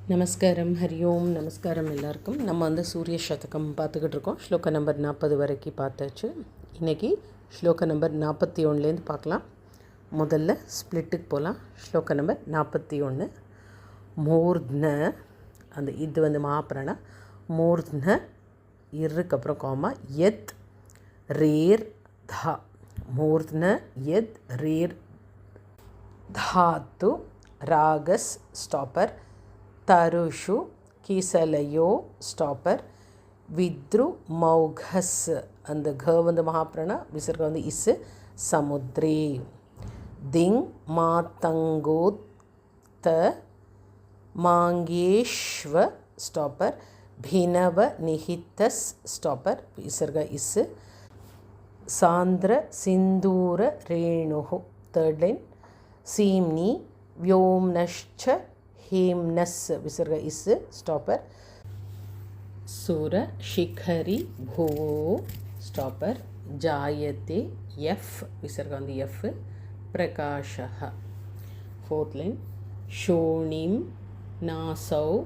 நமஸ்காரம், ஹரி ஓம். நமஸ்காரம் எல்லாருக்கும். நம்ம சூரிய சதகம் பார்த்துக்கிட்டு இருக்கோம். ஸ்லோக நம்பர் 40 வரைக்கும் பார்த்தாச்சு. இன்றைக்கி ஸ்லோக நம்பர் 41 பார்க்கலாம். முதல்ல ஸ்ப்ளிட்டுக்கு போகலாம். ஸ்லோக நம்பர் 41. மூர்த்ன, அந்த இது மாப்பிரணா. மூர்த்ன இருக்கு அப்புறம் காமா யத் ரேர் தா. மூர்த்ன யத் ரேர் தாத்து ராகஸ் ஸ்டாப்பர். தருஷு கீசலையோ ஸ்டாப்பர். வித்ரு மௌகஸ், அந்த க மகாப்ரணா, விசர்க இஸ்ஸு சமுத்ரே. திங் மாத்தங்கோத்த மாங்கேஷ்வ ஸ்டாப்பர். பினவ நிஹித்தஸ் ஸ்டாப்பர், விசர்க இஸ்ஸு. சாந்திர சிந்தூர ரேணுஹு, தேர்ட் லைன். சீம்னி व्योम्नश्च हेम्नस्, विसर्ग इस स्टॉपर. सुर शिखरी भुवो स्टॉपर. जायते यफ, विसर्ग ऑन द यफ. प्रकाशः, फोर्थ लाइन. शोणिम नासौ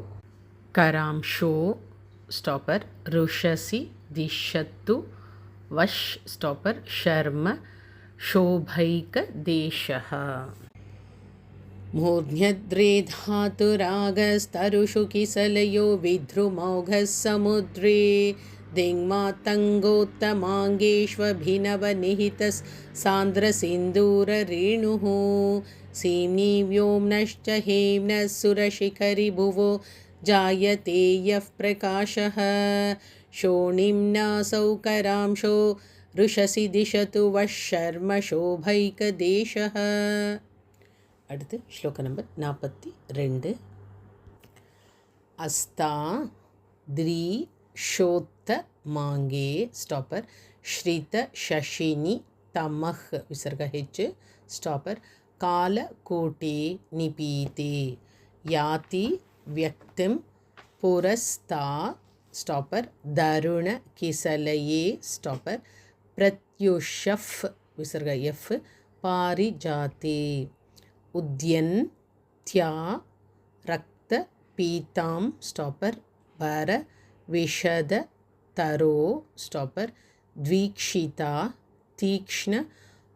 करांशो स्टॉपर. रुषसि दिशतु वश स्टॉपर. शर्म शोभैक देशः. मूर्ध्न्यद्रे धातुरागस्तरुषु किसलयो विध्रुमौघः समुद्रे. दिङ्मातङ्गोत्तमाङ्गेष्वभिनवनिहितस्सान्द्रसिन्दूररेणुः. सीम्नि व्योम्नश्च हेम्नः सुरशिखरि भुवो जायते यः प्रकाशः. शोणिम्नासौ करांशो रुषसि दिशतु वः शर्म शोभैकदेशः. அடுத்து ஸ்லோக நம்பர் 42. அஸ்தா த்ரீ ஷோத்த மாங்கே ஸ்டாப்பர். ஸ்ரீத ஷஷினி தமஹ், விசர்க ஹெச் ஸ்டாப்பர். கால கோட்டே நிபீதே. யாதி வியக்திம் புரஸ்தா ஸ்டாப்பர். தருண கிசலயே ஸ்டாப்பர். பிரத்யுஷஃப், விசர்க எஃப். பாரிஜாதே. उद्यन् त्या रक्त पीतां स्टॉपर. वर विशद तरो स्टॉपर. द्वीक्षिता तीक्ष्ण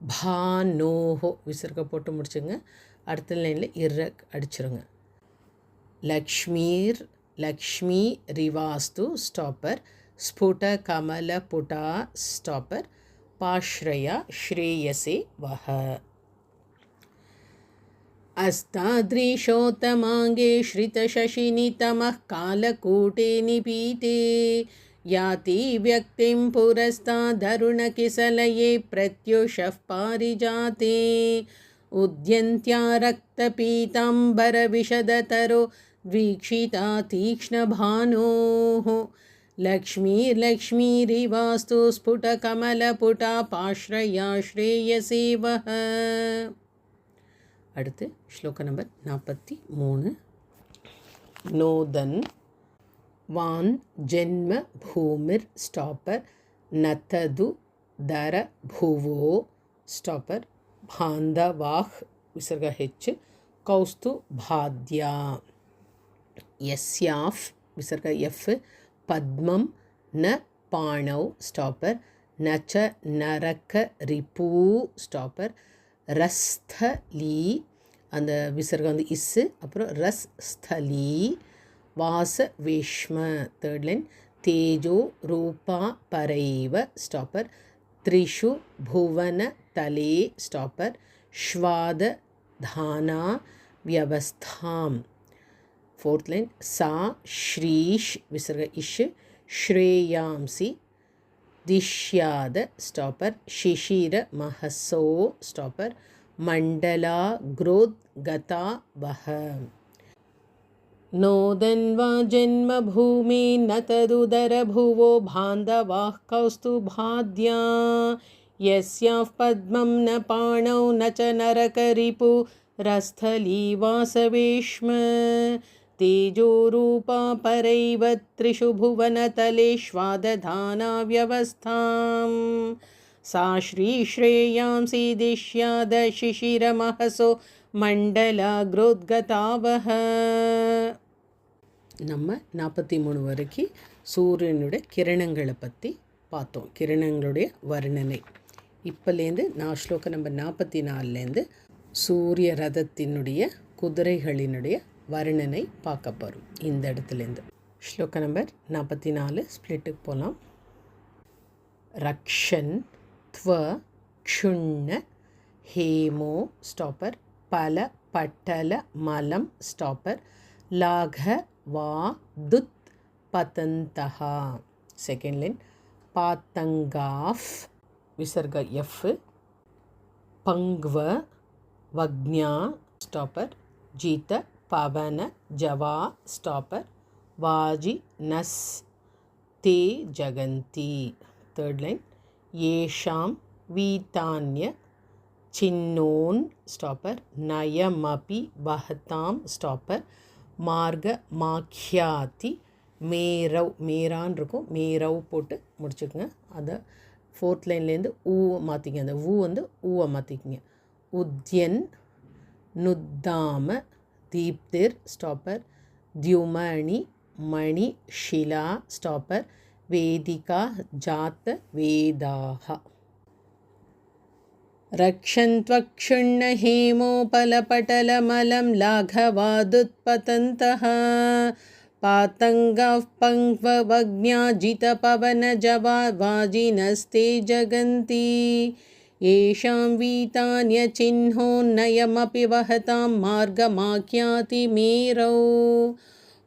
भानोः, विसर्ग போட்டு முடிச்சுங்க. அடுத்த லைனில் இர அடிச்சிருங்க. லக்ஷ்மீர் லக்ஷ்மி ரிவாஸ்து ஸ்டாப்பர். ஸ்புட கமல புடா ஸ்டாப்பர். பாஷ்ரயா ஸ்ரேயசே வஹ. अस्तादृशोत्तमाङ्गे श्रितशशिनितमः कालकूटे निपीते. याति व्यक्तिं पुरस्तादरुणकिसलये प्रत्युषः पारिजाते. उद्यन्त्या रक्तपीताम्बरविशदतरो द्वीक्षिता तीक्ष्णभानोः. लक्ष्मीर्लक्ष्मीरिवास्तु स्फुटकमलपुटा पाश्रया श्रेयसे वः. அடுத்து ஸ்லோக நம்பர் 43. நோதன் வான் ஜென்ம பூமிர் ஸ்டாப்பர். நதது தர பூவோ ஸ்டாப்பர். பாந்தவாஹ், விசர்க ஹெச். கௌஸ்து பாத்யா. யஸ்யாஃப், விசர்க எஃப். பத்மம் ந பாணவ் ஸ்டாப்பர். நச்ச நரக்க ரிபூ ஸ்டாப்பர். ரஸ்தலி, அந்த விசர்கம் இஸ்ஸு அப்புறம் ரஸ் ஸ்தலி. வாச வேஷ்ம, தேர்ட் லைன். தேஜோ ரூபா பரைவ ஸ்டாப்பர். த்ரிஷு புவன தலே ஸ்டாப்பர். ஸ்வாத தானா வியவஸ்தாம், ஃபோர்த் லைன். சா ஸ்ரீஷ், விசர்க இஷ். ஸ்ரேயாம்சி दिश्याद स्टॉपर. शिशिर महसो स्टॉपर. मंडला ग्रोद्गता वह. नोदन्वा जन्मभूमि न तदुदर भुवो बान्धवाः कौस्तुभाद्या. यस्याः पद्मं न पाणौ न च नरकरिपु रस्थली वासवेश्म. तेजोरूपा परैव त्रिषु भुवनतलेष्वादधाना व्यवस्थां. सा श्रीश्रेयांसि दिश्याद शिशिरमहसो मण्डलाग्रोद्गतावः. நம்ம 43 வரைக்கும் சூரியனுடைய கிரணங்களை பற்றி பார்த்தோம், கிரணங்களுடைய வர்ணனை. இப்போலேருந்து நான் ஸ்லோகம் நம்பர் 44லேருந்து சூரிய ரதத்தினுடைய குதிரைகளினுடைய வர்ணனை பார்க்க போகிறோம். இந்த இடத்துலேருந்து ஸ்லோகம் நம்பர் 44 ஸ்பிளிட்டுக்கு போகலாம். ரக்ஷன் த்வ க்ஷுண்ண ஹேமோ ஸ்டாப்பர் பல பட்டல மலம் ஸ்டாப்பர் லாக வா துத் பதந்தஹா. செகண்ட் லைன் பாத்தங்காஃப் விசர்க எஃப் பங்க்வ வக்ஞா ஸ்டாப்பர் ஜீத பவன ஜவா ஸ்டாப்பர் வாஜி நஸ் தே ஜகந்தி. தேர்ட் லைன் ஏஷாம் வீதான்ய சின்னோன் ஸ்டாப்பர் நயமபி வஹதாம் ஸ்டாப்பர் மார்க மாக்யாதி மேரவ். மேரான் இருக்கும், மேரவ் போட்டு முடிச்சுக்கோங்க. அதை ஃபோர்த் லைன்லேருந்து ஊ மாற்றிங்க, அந்த ஊ வந்து ஊவை மாற்றிக்கிங்க. உத்யன் நுத்தாம தீப்திர் ஸ்டாப்பர் தியுமணி மணி ஷிலா ஸ்டாப்பர் வேதிகா ஜாத்த வேதாக. ரக்ஷந்த்வக்ஷுண்ண ஹேமோபலபட்டலமலம் லாഘவாதுத்பதந்தஹ பாத்தங்காஃப் பங்க்வவக்ஞாஜிதபவனஜவா வாஜினஸ்தே ஜகந்தி. ஏஷாம் வீதான்யசின்ஹோன்னயமபி வஹதாம் மார்கமாக்யாதி மேரௌ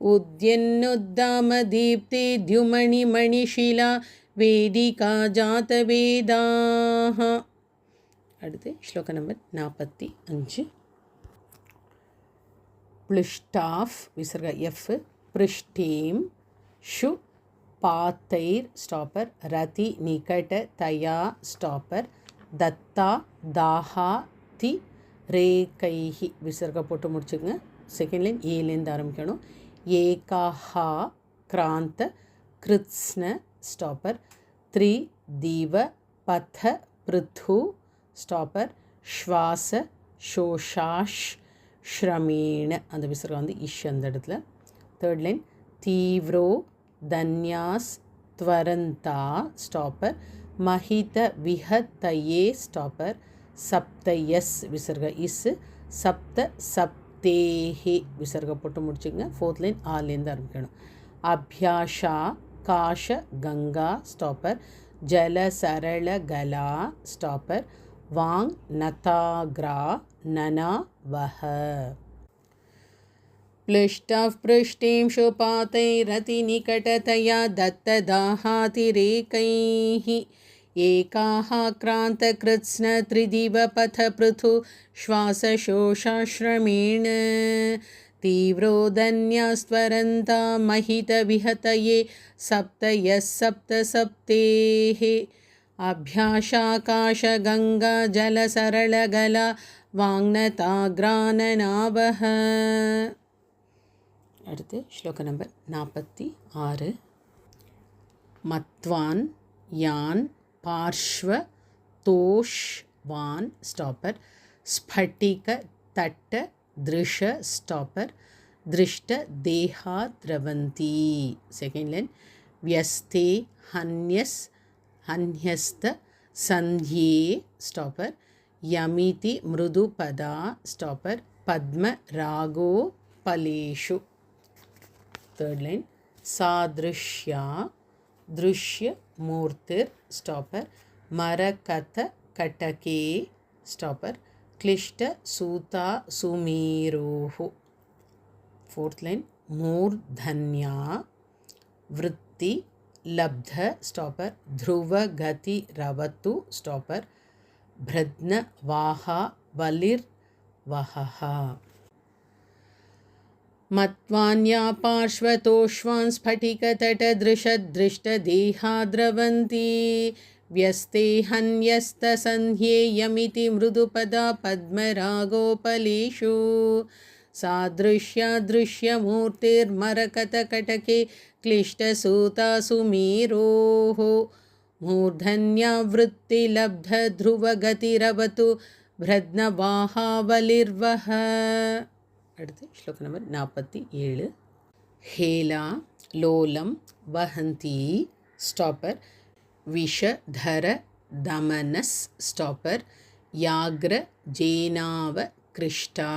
உத்யன்னுத்தாமதீப்தே द्युमणिमणिशिला வேதிகா ஜாத வேதாக. அடுத்து ஸ்லோகம் நம்பர் 45. ப்ளிஷ்டாஃப் விசர்க எஃப் பிருஷ்டீம் ஷு பாத்தைர் ஸ்டாப்பர் ரதி நிகட தயா ஸ்டாப்பர் தத்தா தாஹா தி ரேகைஹி விசர்க போட்டு முடிச்சுங்க. செகண்ட் லைன் ஏலேருந்து ஆரம்பிக்கணும். ஏகாஹா கிராந்த கிருத்ஸ்ன ஸ்டாப்பர் த்ரி தீவ பத பிருத்து ஸ்டாப்பர் ஸ்வாச ஷோஷாஷ் ஸ்ரமேண. அந்த விசர்கம் வந்து இஷ் அந்த இடத்துல. தேர்ட் லைன் தீவ்ரோ தன்யாஸ் துவரந்தா ஸ்டாப்பர் மஹித விஹத்தயே ஸ்டாப்பர் சப்தயஸ் விசர்க இஸ் சப்த சப்தேஹி விசர்க போட்டு முடிச்சுங்க. ஃபோர்த் லைன் ஆலேருந்து ஆரம்பிக்கணும். அபியாஷா காஷ கங்கா ஸ்டாப்பர் ஜல சரள கலா ஸ்டாப்பர் வாங் நதாக்ரா நனா வஹ. ப்ளிஷ்டாஃப் பிருஷ்டீம் ஷுபாதைரதி நிகடதயா தத்ததாஹாதிரேகைஹி ஏகாஹ கிராந்த கிருத்ஸ்ன த்ரிதிவ பத பிருது ஸ்வாசசோஷாஸ்ரமேண தீவ்ரோ தன்யாஸ்வரந்தா மஹித விஹதயே சப்தயஸ் சப்த சப்தேஹி அபியாஷாகாஷ கங்கா ஜல சரள கலா வாங்னதாக்ரானனாவஹ. அடுத்து ஸ்லோகம் நம்பர் 46. மத்வான் யான் பார்ஷ்வ தோஷ்வான் ஸ்டாப்பர் ஸ்பட்டிக தட்ட திருஷ ஸ்டாப்பர் திருஷ்ட தேஹா திரவந்தி. செகண்ட் லைன் வியஸ்தே ஹன்யஸ் ஹன்யஸ்த சந்தியே ஸ்டாப்பர் யமிதி மிருதுபதா ஸ்டாப்பர் பத்ம ராகோ பலேஷு. தேர்ட் லைன் சாதிருஷ்யா திருஷ்ய மூர்த்திர் ஸ்டாப்பர் மரகத கட்டகே ஸ்டாப்பர் கிளிஷ்ட சூதா சுமீரோஹு. ஃபோர்த் லைன் மூர்தன்யா விருத்தி லப்த ஸ்டாப்பர் த்ருவ கதி ரவத்து ஸ்டாப்பர் பிரத்ன வாஹா வலிர் வஹஹா. மத்வான்யா பார்ஷ்வதோஷ்வான் ஸ்பட்டிகதடதிருஷத்ருஷ்டதேஹா திரவந்தி व्यस्ते हन्यस्तसन्ध्येयमिति मृदुपदा पद्मरागोपलेषु सादृश्यादृश्यमूर्तिर्मरकतकटके क्लिष्टसूतासु मेरोः मूर्धन्यावृत्तिलब्धध्रुवगतिरवतु भ्रद्नवाहावलिर्वः. அடுத்து ஸ்லோகம் நம்பர் 47. हेला लोलं वहन्ती स्टॉपर विषधर दमनस स्टॉपर याग्र जेनाव कृष्टा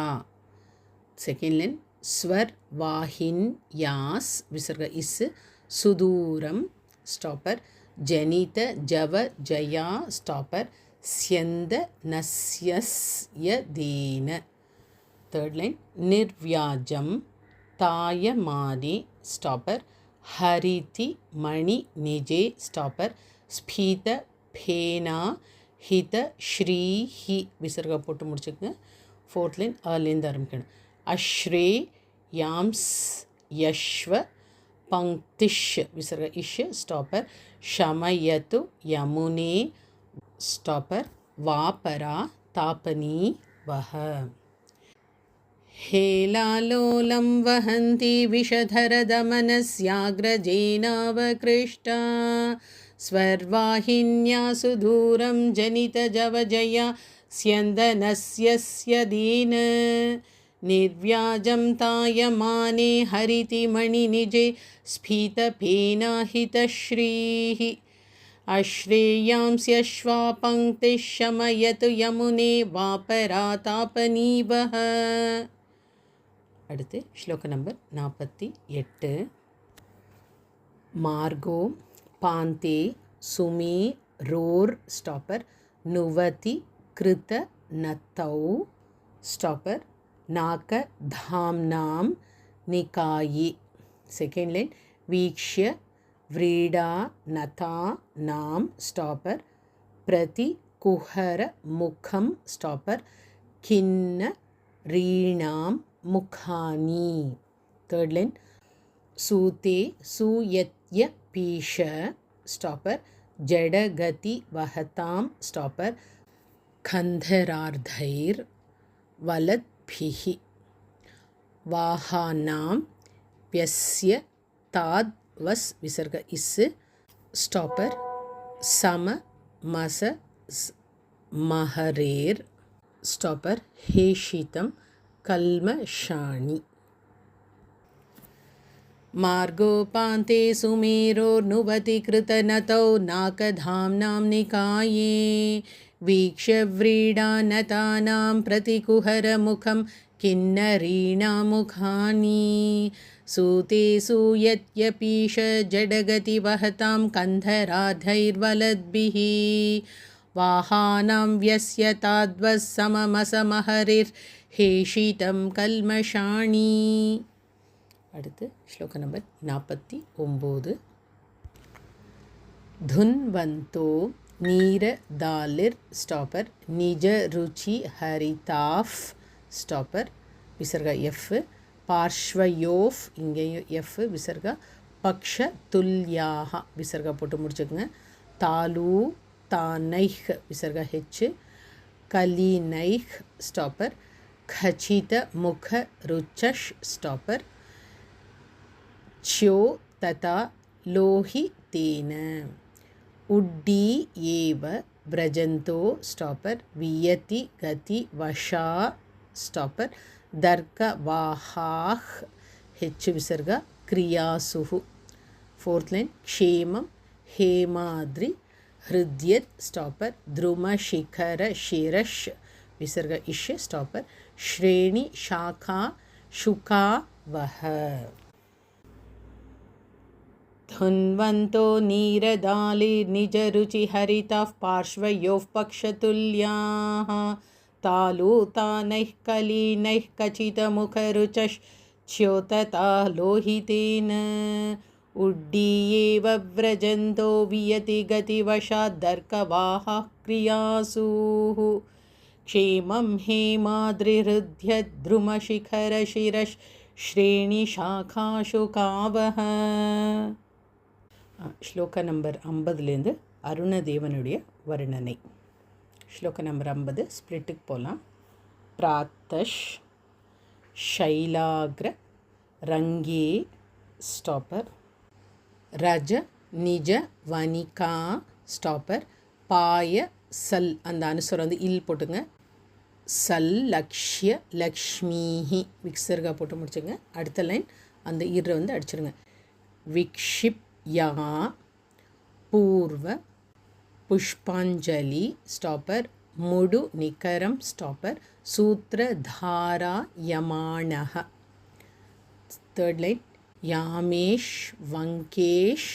सेकेंड लाइन स्वर वाहिन यास विसर्ग इस सुदूरम स्टॉपर जनित जव जया स्टॉपर स्यंद नस्यस्यदेन थर्ड लाइन निर्व्याजम तायमाने स्टॉपर हरिति मणि निजे स्टॉपर स्फीत फेना हित श्री ही विसर्ग போட்டு முடிச்சுங்க फोर्थ लाइन அலேந்து ஆரம்பிக்கணும் अश्रे याम्स यश्व पंक्तिश विसर्ग इश स्टॉपर शमयतु यमुने स्टॉपर वापरा तापनी वह हेलालोलं वहन्ति विषधरदमनस्याग्रजेनावकृष्टा स्वर्वाहिन्या सुदूरं जनितजवजया स्यन्दनस्यस्य दीन निर्व्याजं तायमाने हरिति मणिनिजे स्फीतफेनाहितश्रीः अश्रेयांस्यश्वा पङ्क्तिः शमयतु यमुने वापरातापनीवः அடுத்து ஸ்லோக number 48 Marco Pande சுமே roar stopper நுவதி கிருத நத்தௌ ஸ்டாப்பர் नाक धाम्नां निकाये सेकेंड लाइन वीक्ष्य व्रीडा नता नाम स्टॉपर प्रति कुहर मुखम स्टॉपर खिन्न रीणाम मुखानी थर्ड लाइन सूते सूयत्य पीश स्टॉपर जडगति वहताम स्टॉपर खंधरार्धैर वलत् भिहि वाहानां व्यस्य ताद वस विसर्ग इस स्टॉपर सम मस महरेर स्टॉपर हेशितम कल्मषाणि मार्गोपान्ते सुमेरोर्नुवति कृतनतौ नाकधाम्नां निकाये वीक्ष्य व्रीडानतानां प्रतिकुहरमुखं किन्नरीणां मुखानि सूते सूयत्यपीश जडगति वहतां कन्धराधैर्वलद्भिः वाहानां व्यस्य ताद्वस्सममसमहरिर्हेषितं कल्मषाणि அடுத்து ஸ்லோக நம்பர் 49 धुन्वन्तो नीर दालिर स्टॉपर निज रुचि हरिताफ स्टॉपर विसर्ग एफ पार्श्वयोफ इंगेयु एफ विसर्ग पक्ष तुल्याह विसर्ग पोट्टु मुडिचुंगा तालू तानैह विसर्ग हेच कलिनैह स्टॉपर खचित मुख रुचश स्टॉपर च्यो तथा लोहितेन उड्डी एव व्रजन्तो स्टॉपर वियति गति वशा स्टॉपर दर्कवाहाः हेच विसर्ग क्रियासुः फोर्थ लाइन क्षेमं हेमाद्रि हृद्यत् स्टॉपर द्रुमशिखर शिरश विसर्ग इश स्टॉपर श्रेणी शाखा शुका वह धुन्वन्तो नीरदालिर्निजरुचिहरिताः पार्श्वयोः पक्षतुल्याः तालूतानैः कलीनैः कचितमुखरुचश्च्योतता लोहितेन उड्डीयेव व्रजन्तो वियति गतिवशाद्दर्कवाहाः क्रियासुः क्षेमं हेमाद्रिहृद्यद्रुमशिखरशिरश्रेणिशाखाशुकावः ஸ்லோக நம்பர் 50லேருந்து அருணதேவனுடைய வர்ணனை. ஸ்லோக நம்பர் 50 ஸ்பிளிட்டுக்கு போகலாம். பிராத்தஷ் ஷைலாக்ர ரங்கே ஸ்டாப்பர் ரஜ நிஜ வனிகா ஸ்டாப்பர் பாய சல் அந்த அனுஸ்வரம் வந்து இல் போட்டுங்க. சல் லக்ஷ்ய லக்ஷ்மிஹி விக்சர்கா போட்டு முடிச்சுங்க. அடுத்த லைன் அந்த இரை வந்து அடிச்சிருங்க. விக்ஷிப்யா பூர்வ புஷ்பாஞ்சலி stopper, முடு நிகரம் stopper, சூத்ரதாராயமாணஹ. Third line யாமேஷ் Lankesh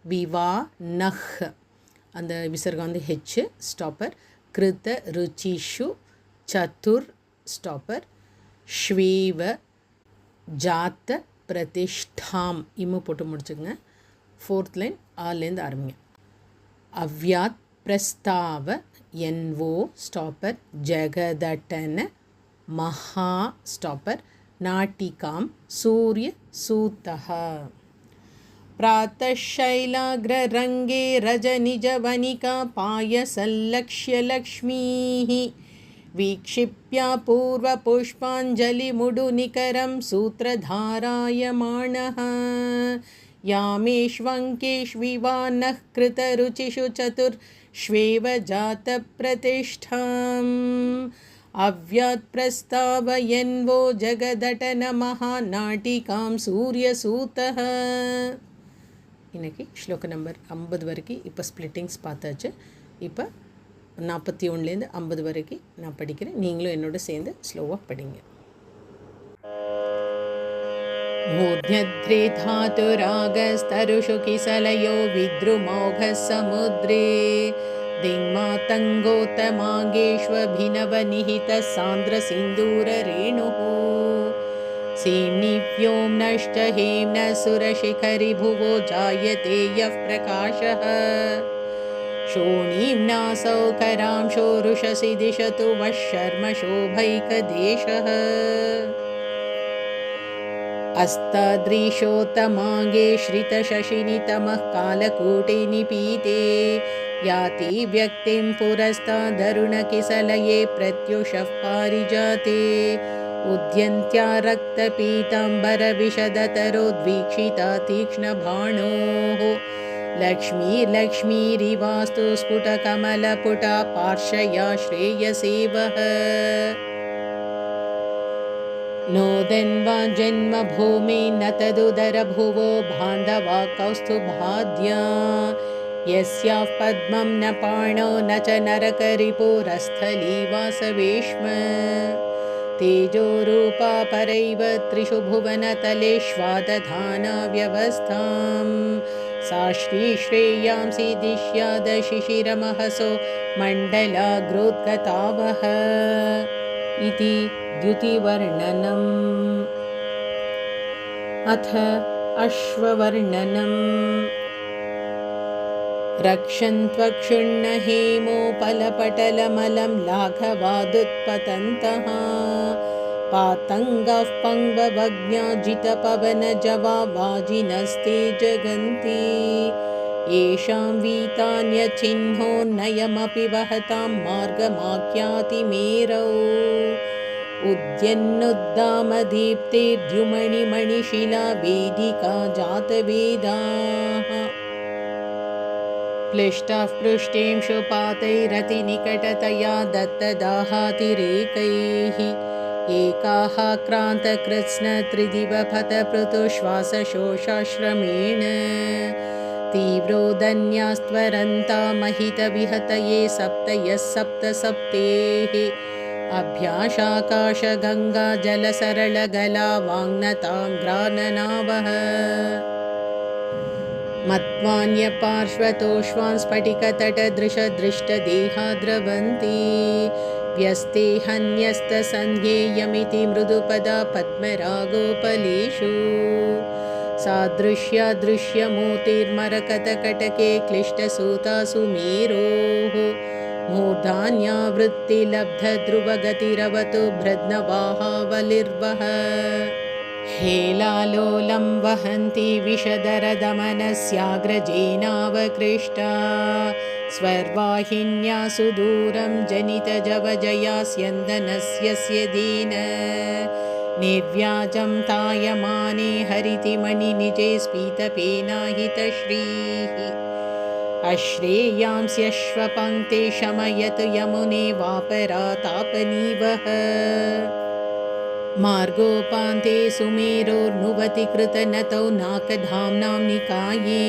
விவானஹ், அந்த விசர்கம் வந்து ஹெச் ஸ்டாப்பர், கிருத ருச்சிஷு சதுர் ஸ்டாப்பர், ஸ்வேவ ஜாத்த பிரதிஷ்டாம் இம்மு போட்டு முடிச்சுங்க. ஃபோர்த் லைன் ஆலேருந்து ஆரம்பிங்க. அவ்யாத் பிரஸ்தாவ என்வோ ஸ்டாப்பர், ஜெகதட்டன மகா ஸ்டாப்பர், நாட்டிகாம் சூரிய சூத்தஹ. प्रातः शैलाग्ररङ्गे रजनिजवनिका पायसल्लक्ष्य लक्ष्मीः वीक्षिप्या पूर्वपुष्पाञ्जलिमुडुनिकरं सूत्रधारायमाणः यामेष्वङ्केष्विवानः कृतरुचिषु चतुर्ष्वेव जातप्रतिष्ठाम् अव्यात्प्रस्तावयन्वो जगदटनमहानाटिकां सूर्यसूतः. இன்றைக்கி ஸ்லோக நம்பர் 50 வரைக்கும் இப்போ ஸ்ப்ளிட்டிங்ஸ் பார்த்தாச்சு. இப்போ 41லேருந்து 50 வரைக்கும் நான் படிக்கிறேன், நீங்களும் என்னோட சேர்ந்து ஸ்லோவாக படிங்க. மூர்த்யத்ரே தாதுராகஸ்தருஷு கிசலயோ வித்ருமௌகः சமுத்ரே दिङ्मातङ्गोत्तमाङ्गेष्वभिनवनिहितः सान्द्रसिन्दूररेणुः सेम्निव्योम्नश्च हेम्नसुरशिखरि भुवो जायते यः प्रकाशः शोणीम्नासौ करांशो रुषसि दिशतु वः शर्मशोभैकदेशः अस्तादृशोत्तमाङ्गे श्रितशशिनितमः कालकूटे निपीते याति व्यक्तिं पुरस्तादरुणकिसलये प्रत्युषः पारिजाते उद्यन्त्या रक्तपीताम्बरविशदतरोद्वीक्षिता तीक्ष्णबाणोः लक्ष्मीर्लक्ष्मीरिवास्तु स्फुटकमलपुटा पार्श्वया श्रेयसेवः नोदन्वा जन्मभूमि न तदुदरभुवो बान्धवा कौस्तुभाद्या यस्याः पद्मं न पाणौ न च नरकरिपुरस्थली वासवेश्म तेजोरूपा परैव त्रिषु भुवनतलेष्वादधाना व्यवस्थां सा श्रीश्रेयांसि दिश्यादशिशिरमहसो मण्डलाग्रोद्गतावः इति द्युतिवर्णनम्. अथ अश्ववर्णनम्. रक्षन्त्वक्षुण्णहेमोपलपटलमलं लाघवादुत्पतन्तः पातङ्गाः पङ्ववज्ञाजितपवनजवा वाजिनस्ते जगन्ति येषां वीतान्यचिह्नोन्नयमपि वहतां मार्गमाख्याति मेरौ उद्यन्नुद्दामदीप्तिर्द्युमणिमणिशिला वेदिका जातवेदाः क्लिष्टाः पृष्ठेषु पातैरतिनिकटतया दत्तदाहातिरेकैः एकाः क्रान्तकृत्स्नत्रिदिवफतपृतुश्वासशोषाश्रमेण तीव्रोदन्यास्त्वरन्ता महितविहतये सप्तयः सप्तसप्तेः अभ्यासाकाशगङ्गाजलसरलगला वाङ्नताङ्ग्राननावः मत्वान्यपार्श्वतोष्वान् स्फटिकतटदृशदृष्टदेहा द्रवन्ति व्यस्ते हन्यस्तसन्ध्येयमिति मृदुपदा पद्मरागोपलेषु सादृश्यादृश्यमूर्तिर्मरकतकटके क्लिष्टसूतासु मेरोः मूर्धान्यावृत्तिलब्धध्रुवगतिरवतु भ्रद्नवाहावलिर्वः हेलालोलं वहन्ति विषदरदमनस्याग्रजेनावकृष्टा स्वर्वाहिन्या सुदूरं जनितजवजया स्यन्दनस्य दीन निर्व्याजं तायमाने हरितिमणिनिजे स्फीतपेनाहितश्रीः अश्रेयांस्यश्वपङ्क्ते शमयतु यमुने वापरातापनीवः मार्गोपान्ते सुमेरोर्नुवति कृतनतौ नाकधाम्नां निकाये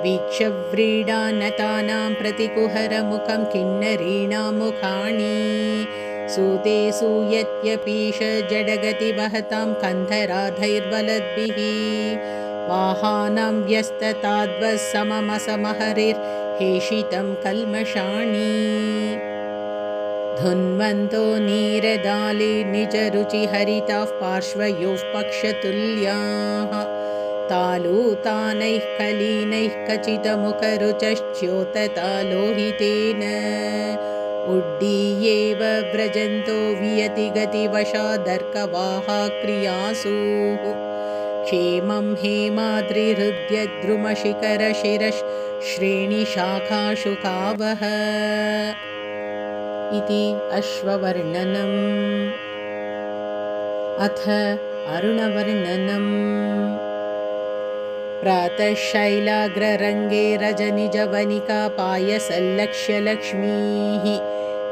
वीक्षव्रीडानतानां प्रतिकुहरमुखं किन्नरीणां मुखाणि सूते सूयत्यपीश जडगतिवहतां कन्धराधैर्बलद्भिः वाहानां व्यस्तताद्वः सममसमहरिर्हेषितं कल्मषाणि धुन्वन्तो नीरदाली निजरुचिहरिताः पार्श्वयोः पक्षतुल्याः तालूतानैः कलीनैः कचितमुखरुचश्च्योतता लोहितेन उड्डीयेव व्रजन्तो वियतिगतिवशादर्कवाहा क्रियासुः क्षेमं हेमाद्रिहृद्यद्रुमशिखरशिरश्रेणिशाखाशुकावः इति अश्ववर्णनम्। अथ अरुणवर्णनम्। प्रातः शैलाग्ररङ्गे रजनिजवनिका पायसल्लक्ष्य लक्ष्मीः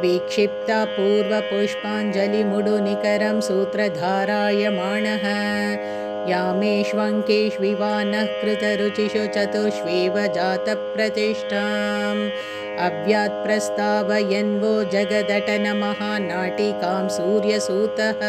विक्षिप्ता पूर्वपुष्पाञ्जलिमुडुनिकरं सूत्रधारायमाणः यामेष्वङ्केष्विवानः कृतरुचिषु चतुष्वेव जातप्रतिष्ठाम् अव्यात्प्रस्तावयन्वो जगदटनमहानाटिकां सूर्यसूतः।